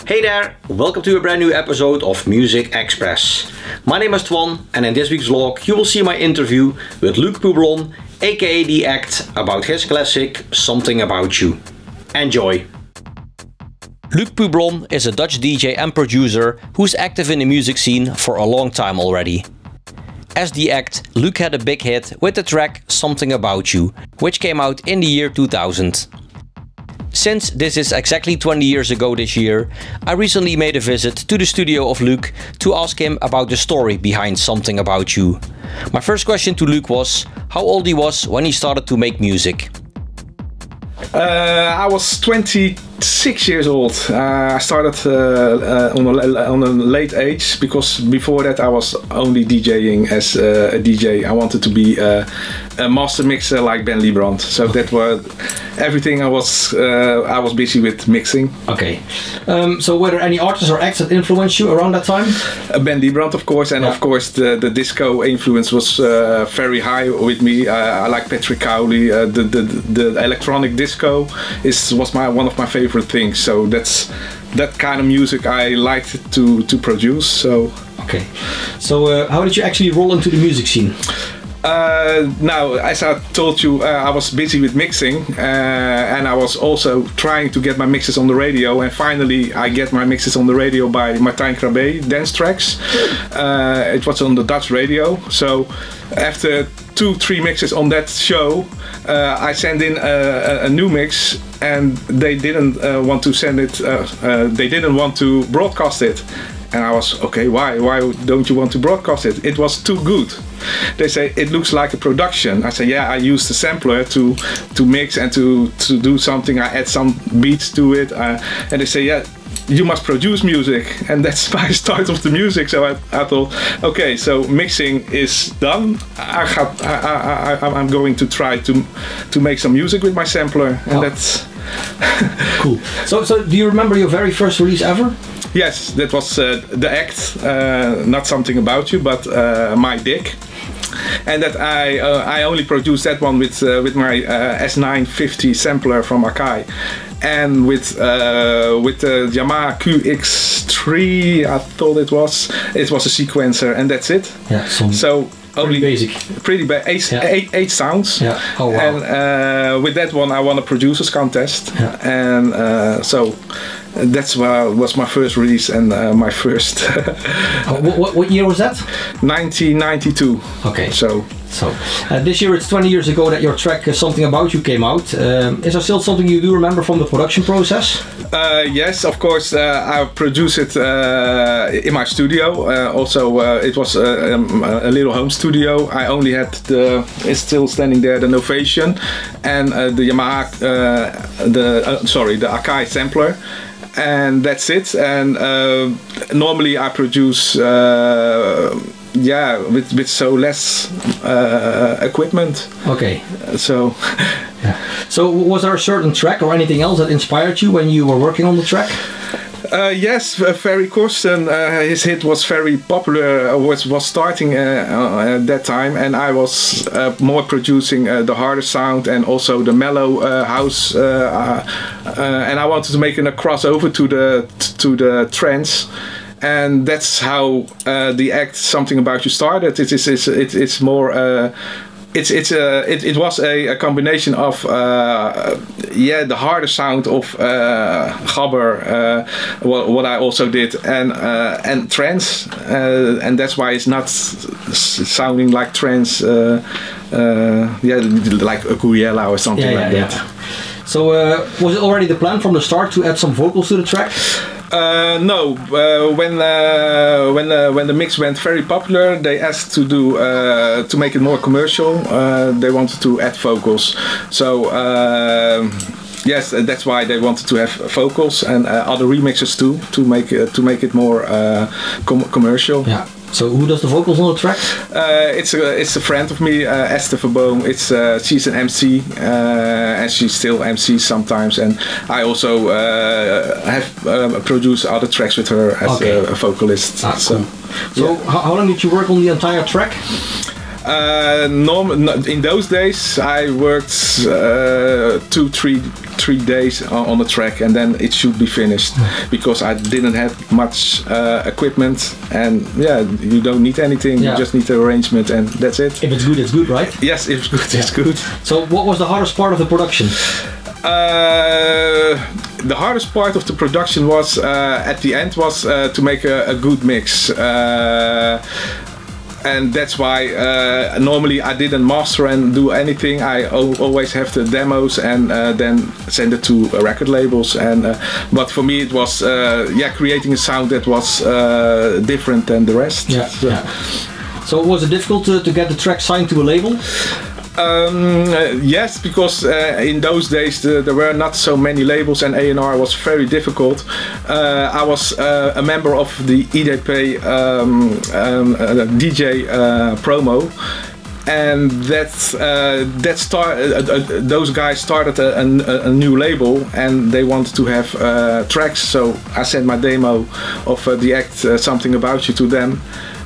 Hey there, welcome to a brand new episode of Muzikxpress. My name is Twan, and in this week's vlog you will see my interview with Luc Poublon, aka The Act, about his classic Something About You. Enjoy! Luc Poublon is a Dutch DJ and producer who's active in the music scene for a long time already. As The Act, Luc had a big hit with the track Something About You, which came out in the year 2000. Since this is exactly 20 years ago this year, I recently made a visit to the studio of Luc to ask him about the story behind Something About You. My first question to Luc was how old he was when he started to make music. I was 26 years old. I started on a late age because before that I was only DJing as a DJ. I wanted to be a master mixer like Ben Liebrand. So that was everything. I was busy with mixing. Okay. So were there any artists or acts that influenced you around that time? Ben Liebrand, of course, and of course the disco influence was very high with me. I like Patrick Cowley. The electronic disco was one of my favorite things. So that's that kind of music I liked to produce. So okay. So how did you actually roll into the music scene? Now, as I told you, I was busy with mixing and I was also trying to get my mixes on the radio, and finally I get my mixes on the radio by Martijn Krabbe, Dance Tracks. It was on the Dutch radio, so after 2-3 mixes on that show, I sent in a new mix, and they didn't want to send it, they didn't want to broadcast it. And I was, okay, why don't you want to broadcast it? It was too good. They say, it looks like a production. I say, yeah, I used the sampler to mix and to do something. I add some beats to it. And they say, yeah, you must produce music. And that's my start of the music. So I thought, okay, so mixing is done. I'm going to try to make some music with my sampler. And that's... Cool. So do you remember your very first release ever? Yes, that was The Act, not Something About You, but My Dick. And that I only produced that one with my S950 sampler from Akai, and with the Yamaha QX3, I thought it was a sequencer, and that's it. Yeah. So only basic. Pretty basic. Eight sounds. Yeah. Oh wow. And with that one I won a producers contest. Yeah. And so that's was my first release and my first. What year was that? 1992. Okay. So this year it's 20 years ago that your track Something About You came out. Is there still something you do remember from the production process? Yes, of course. I produced it in my studio. Also, it was a little home studio. I only had it's still standing there, the Novation, and the Yamaha, the Akai sampler. And that's it. And normally I produce with so less equipment. Okay. So yeah. So was there a certain track or anything else that inspired you when you were working on the track? Yes, Ferry Corsten, his hit was very popular, was starting at that time, and I was more producing the harder sound and also the mellow house, and I wanted to make a crossover to the trance, and that's how The Act Something About You started. It's more. It was a combination of the harder sound of gabber, what I also did, and trance, and that's why it's not sounding like trance, like a Guyella or something like that. So was it already the plan from the start to add some vocals to the track? No, when the mix went very popular, they asked to make it more commercial. They wanted to add vocals, so yes, that's why they wanted to have vocals and other remixes too, to make it more commercial. Yeah. So who does the vocals on the track? It's a friend of me, Esther Verboom. She's an MC, and she still MCs sometimes. And I also have produced other tracks with her as a vocalist. Cool. So how long did you work on the entire track? In those days, I worked 2-3 days on a track, and then it should be finished because I didn't have much equipment, and yeah, you don't need anything. You just need the arrangement, and that's it. If it's good, it's good, right? Yes, if it's good, it's good. So, what was the hardest part of the production? The hardest part of the production was at the end was to make a good mix. And that's why normally I didn't master and do anything. I always have the demos and then send it to record labels. But for me it was creating a sound that was different than the rest. So was it difficult to get the track signed to a label? Yes, because in those days there were not so many labels, and A&R was very difficult. I was a member of the EDP DJ promo, and those guys started a new label, and they wanted to have tracks. So I sent my demo of the act Something About You to them.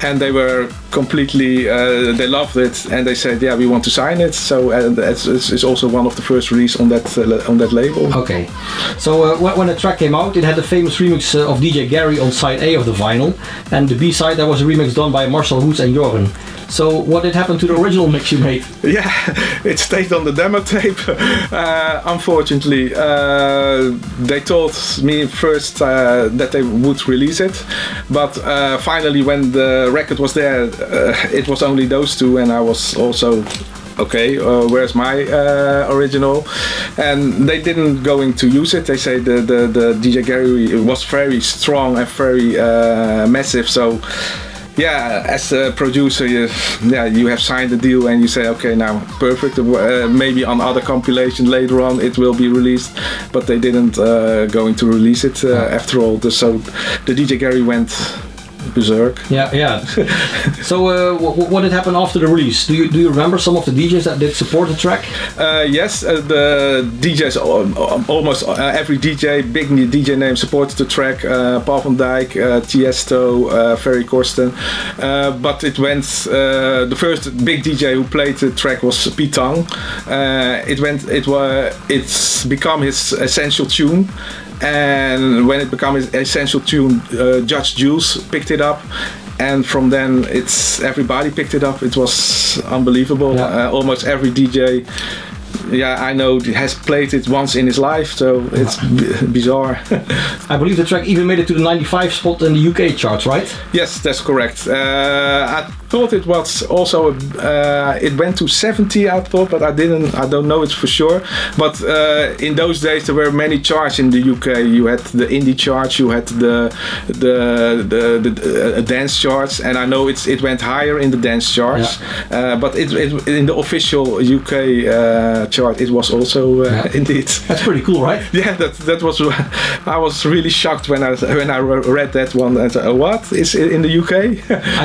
And they were completely, they loved it, and they said, yeah, we want to sign it. So it's also one of the first release on that label. Okay, so when the track came out, it had the famous remix of DJ Garry on side A of the vinyl, and the B side there was a remix done by Marcel Hoes and Joren. So what did happen to the original mix you made? Yeah, it stayed on the demo tape. Unfortunately, they told me first that they would release it, but finally when the record was there, it was only those two, and I was also okay, where's my original? And they didn't going to use it. They say the DJ Garry was very strong and very massive, so yeah, as a producer, you have signed the deal and you say, okay, now perfect. Maybe on other compilation later on it will be released, but they didn't going to release it after all. So the DJ Garry went berserk. Yeah. So what did happen after the release? Do you remember some of the DJs that did support the track? Yes, the DJs, almost every DJ, big DJ name supported the track. Paul van Dyk, Tiesto, Ferry Corsten. But it went, the first big DJ who played the track was Pete Tong. It's become his essential tune. And when it became his essential tune, Judge Jules picked it up, and from then everybody picked it up. It was unbelievable. Almost every DJ I know has played it once in his life, so it's bizarre. I believe the track even made it to the 95 spot in the UK charts, right? Yes, that's correct. I thought it was also it went to 70, I thought, but I don't know it for sure. But in those days there were many charts in the UK. You had the indie charts, you had the dance charts, and I know it went higher in the dance charts. But in the official UK chart it was also indeed. That's pretty cool, right? Yeah, that was. I was really shocked when I read that one. And what is it in the UK?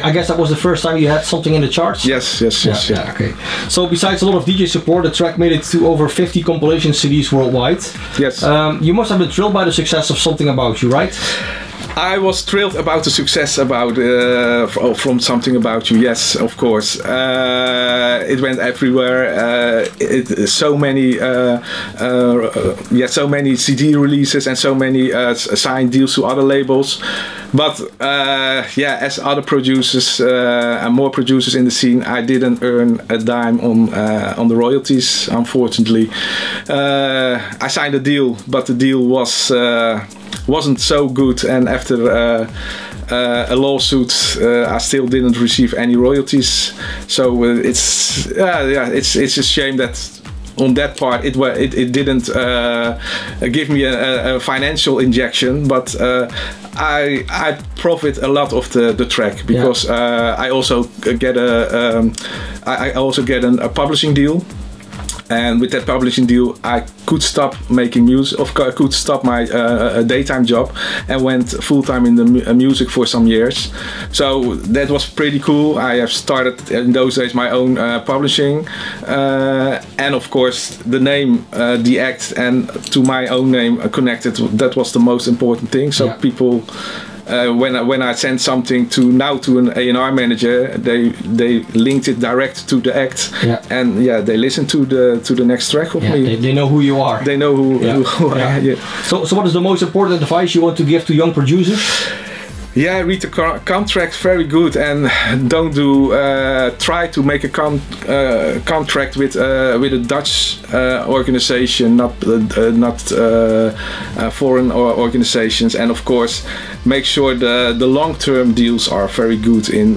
I guess that was the first time you had something in the charts? Yes. Okay. So besides a lot of DJ support, the track made it to over 50 compilation CDs worldwide. Yes. You must have been thrilled by the success of Something About You, right? I was thrilled about the success from Something About You. Yes, of course. It went everywhere. So many CD releases and so many signed deals to other labels. But as other producers and more producers in the scene, I didn't earn a dime on the royalties, unfortunately. I signed a deal, but the deal wasn't so good, and after a lawsuit I still didn't receive any royalties. So it's a shame that on that part it didn't give me a financial injection, but I profit a lot of the track because I also get a publishing deal. And with that publishing deal, I could stop making music. I could stop my daytime job and went full time in the music for some years. So that was pretty cool. I have started in those days my own publishing, and of course the name, the act, and to my own name connected. That was the most important thing. So people when I sent something to an A&R manager, they linked it direct to the act, and they listen to the next track of me. They know who you are. They know who I am. Yeah. So what is the most important advice you want to give to young producers? Yeah, read the contract very good, and don't try to make a contract with a Dutch organization, not foreign organizations, and of course make sure the long-term deals are very good in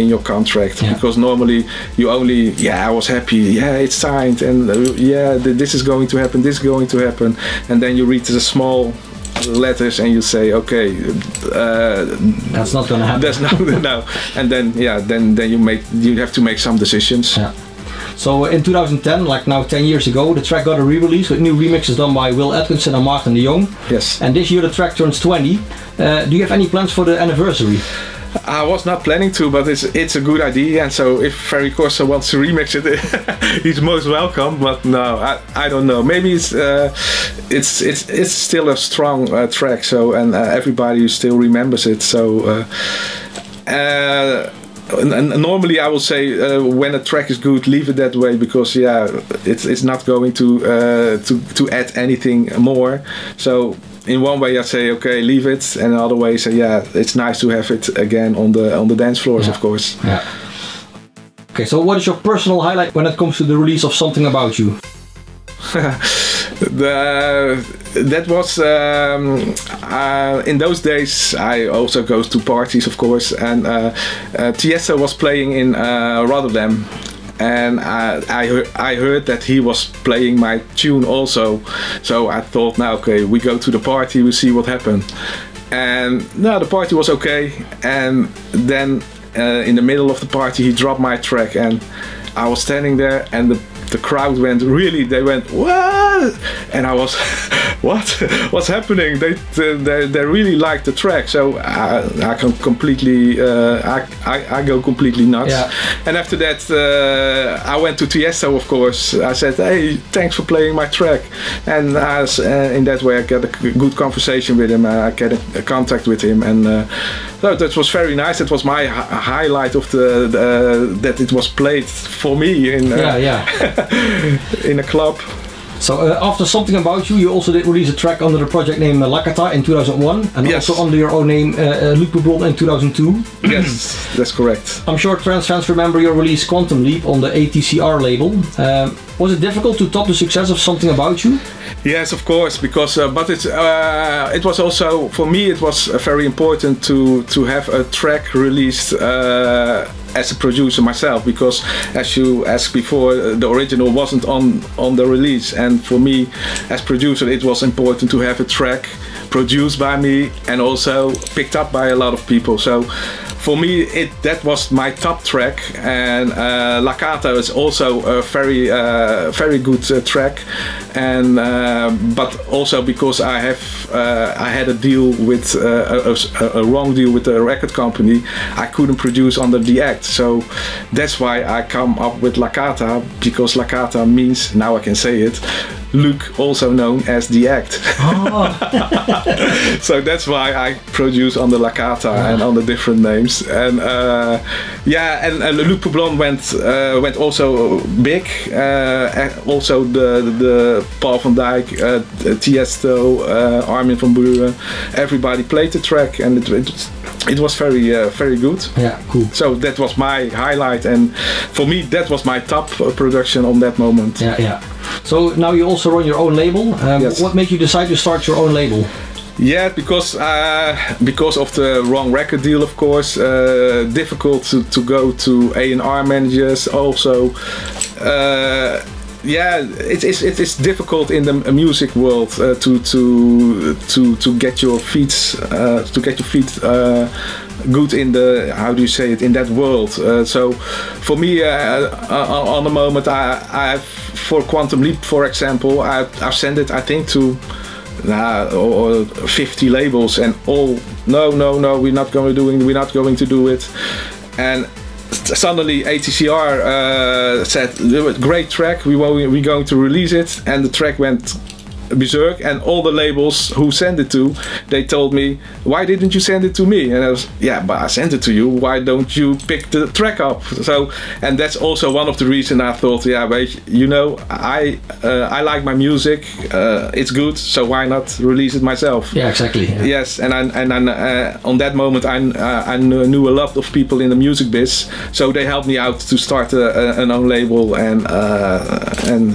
your contract, because normally you only I was happy, it's signed, and this is going to happen, this is going to happen, and then you read the small letters and you say, okay, that's not gonna happen. That's no. And then you have to make some decisions. Yeah. So in 2010, like now 10 years ago, the track got a re-release with new remixes done by Will Atkinson and Maarten de Jong. Yes. And this year the track turns 20. Do you have any plans for the anniversary? I was not planning to, but it's a good idea, and so if Ferry Corso wants to remix it, he's most welcome. But no, I don't know. Maybe it's still a strong track, so and everybody still remembers it. So normally I will say when a track is good, leave it that way, because it's not going to add anything more. So in one way I say, okay, leave it, and in other way I say, it's nice to have it again on the dance floors, of course. Yeah. Okay, so what is your personal highlight when it comes to the release of Something About You? That was in those days I also go to parties, of course, and Tiesto was playing in Rotterdam. And I heard that he was playing my tune also, so I thought, now okay, we go to the party, we see what happened. And no, the party was okay, and then in the middle of the party he dropped my track, and I was standing there, and the crowd went, they went, what? And I was, what's happening? They really liked the track, so I can completely, I go completely nuts. Yeah. And after that, I went to Tiesto, of course. I said, hey, thanks for playing my track. And in that way I got a good conversation with him, I get a contact with him, and so that was very nice. It was my highlight of that it was played for me in in a club. So after Something About You, you also did release a track under the project name Lakata in 2001, and also under your own name Luc Poublon in 2002. Yes, that's correct. I'm sure trance fans remember your release Quantum Leap on the ATCR label. Was it difficult to top the success of Something About You? Yes, of course, because but it was also, for me, it was very important to have a track released as a producer myself, because as you asked before, the original wasn't on the release, and for me as producer it was important to have a track produced by me and also picked up by a lot of people. So for me that was my top track, and Lakata is also a very good track, and but also because I had a deal with a wrong deal with the record company, I couldn't produce under the act, so that's why I come up with Lakata, because Lakata means, now I can say it, Luc, also known as the act. Oh. So that's why I produce under Lakata and under different names. And and Luc Poublon went also big. Also the Paul van Dyk, Tiesto, Armin van Buuren, everybody played the track, and it was very good. Yeah, cool. So that was my highlight, and for me that was my top production on that moment. Yeah. So now you also run your own label. Yes. What made you decide to start your own label? Yeah, because of the wrong record deal, of course. Difficult to go to A&R managers. Also, it is difficult in the music world to get your feet good in the, how do you say it, in that world. So for me, on the moment, I for Quantum Leap, for example, I've sent it, I think, to 50 labels, and all no, we're not going to do it. And suddenly ATCR said, great track, we're going to release it, and the track went berserk, and all the labels who sent it to, they told me, why didn't you send it to me? And I was, yeah, but I sent it to you, why don't you pick the track up? So, and that's also one of the reasons I thought, yeah, but you know, I like my music, it's good, so why not release it myself? Yeah, exactly. Yeah. Yes, and on that moment I knew a lot of people in the music biz, so they helped me out to start an own label, and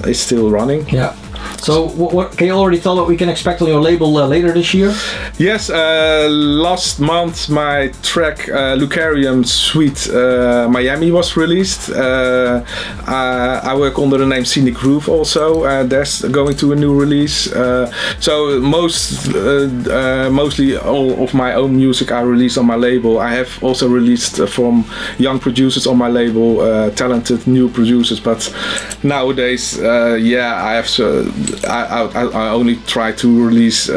it's still running. Yeah. So what can you already tell what we can expect on your label later this year? Yes, last month my track Lucarium Suite Miami was released. I work under the name Scenic Groove also. That's going to a new release. So mostly all of my own music I release on my label. I have also released from young producers on my label, talented new producers, but nowadays, yeah, I only try to release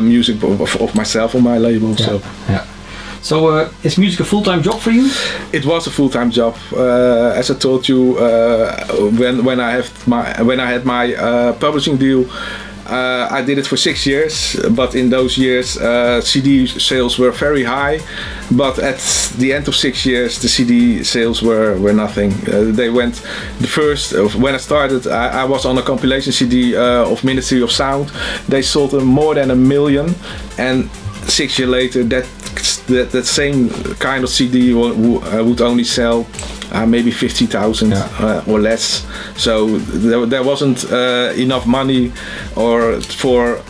music of myself on my label. Yeah. So, yeah. So is music a full-time job for you? It was a full-time job. As I told you, when I had my publishing deal, I did it for 6 years, but in those years CD sales were very high, but at the end of 6 years the CD sales were nothing. They went, the first, when I started, I was on a compilation CD of Ministry of Sound. They sold more than 1 million, and 6 years later that same kind of CD would only sell maybe 50,000 or less. So there wasn't enough money or for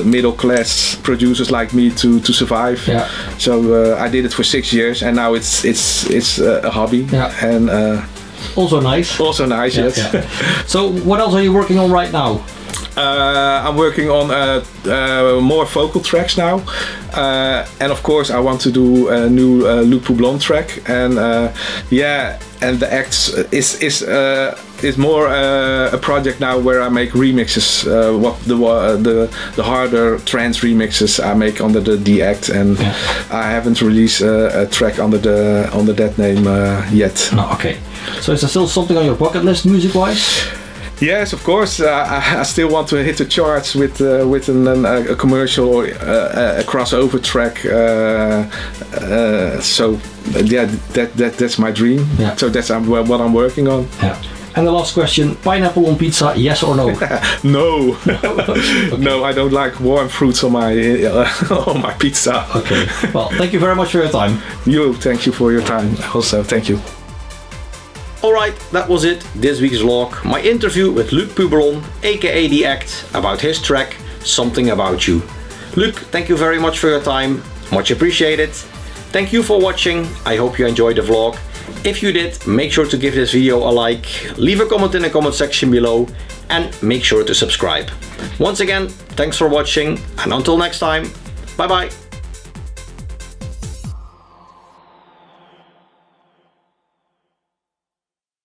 middle class producers like me to survive. Yeah. So I did it for 6 years, and now it's a hobby. Yeah. And also nice. Also nice, yes. Yeah. So what else are you working on right now? I'm working on more vocal tracks now, and of course I want to do a new Luc Poublon track, and yeah, and the acts is more a project now where I make remixes, the harder trance remixes I make under the Act, and I haven't released a track under that name yet. No, okay. So is there still something on your bucket list music-wise? Yes, of course. I still want to hit the charts with a commercial or a crossover track. So yeah, that's my dream. Yeah. So that's what I'm working on. Yeah. And the last question: pineapple on pizza, yes or no? No. Okay. No, I don't like warm fruits on my pizza. Okay. Well, thank you very much for your time. Thank you for your time. Also, thank you. Alright, that was it, this week's vlog. My interview with Luc Poublon, aka The Act, about his track, Something About You. Luc, thank you very much for your time, much appreciated. Thank you for watching, I hope you enjoyed the vlog. If you did, make sure to give this video a like, leave a comment in the comment section below, and make sure to subscribe. Once again, thanks for watching, and until next time, bye bye.